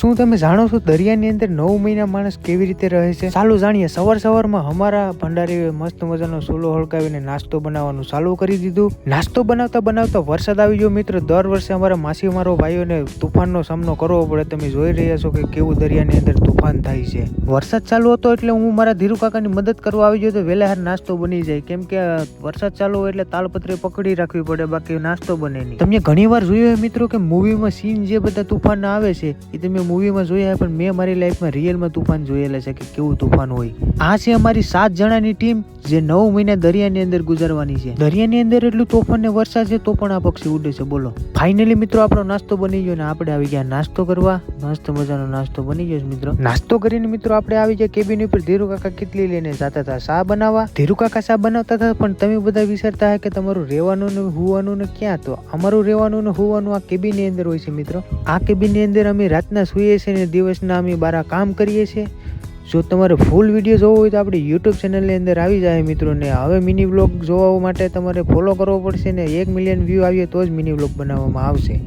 શું તમે જાણો છો દરિયાની અંદર 9 મહિના માણસ કેવી રીતે રહે છે? ચાલો જાણીએ. સવારમાં અમારા ભંડારીએ મસ્ત મજાનો ચૂલો હળગાવીને નાસ્તો બનાવવાનું ચાલુ કરી દીધું. નાસ્તો બનાવતા વરસાદ આવી ગયો મિત્રો. દર વર્ષે અમારા માછીમારો ભાઈઓને તુફાનનો સામનો કરવો પડે. તમે જોઈ રહ્યા છો કે કેવું દરિયાની અંદર તુફાન થાય છે. વરસાદ ચાલુ હતો એટલે હું મારા ધીરુ કાકાની મદદ કરવા આવી ગયો તો વહેલા નાસ્તો બની જાય, કેમ કે વરસાદ ચાલુ હોય એટલે તાલપત્રી પકડી રાખવી પડે, બાકી નાસ્તો બને નહીં. તમે ઘણી વાર જોયું હોય મિત્રો કે મૂવીમાં સીન જે બધા તુફાન આવે છે એ તમે મૂવીમાં જોયા, પણ મેં મારી લાઈફમાં રિયલમાં તુફાન જોયેલા છે કે કેવું તુફાન હોય. આ છે અમારી 7 જણાની ટીમ જે 9 મહિના દરિયાની અંદર ગુજારવાની છે. દરિયાની અંદર એટલું તોફાન ને વરસાદ છે તો પણ આ પક્ષી ઉડે છે. બોલો. ફાઇનલી મિત્રો આપણો નાસ્તો બની ગયો ને આપણે આવી ગયા નાસ્તો કરવા. મસ્ત મજાનો નાસ્તો બની ગયો મિત્રો. નાસ્તો કરીને મિત્રો આપણે આવી ગયા કેબિન ઉપર. ધીરુ કાકા કેટલી લઈને જતા હતા ચા બનાવવા. ધીરુ કાકા ચા બનાવતા હતા, પણ તમે બધા વિચારતા કે તમારું રહેવાનું ને હુવાનું ને ક્યાં? તો અમારું રહેવાનું ને હુવાનું આ કેબિન ની અંદર હોય છે મિત્રો. આ કેબિન ની અંદર અમે રાતના સૂઈએ છીએ ને દિવસના અમે 12 કામ કરીએ છીએ. જો તમારે ફૂલ વિડીયો જોવો હોય તો આપણી યુટ્યુબ ચેનલની અંદર આવી જાય મિત્રો. ને હવે મિની વ્લોગ જોવા માટે તમારે ફોલો કરવો પડશે ને 1 મિલિયન વ્યૂ આવીએ તો જ મિની વ્લોગ બનાવવામાં આવશે.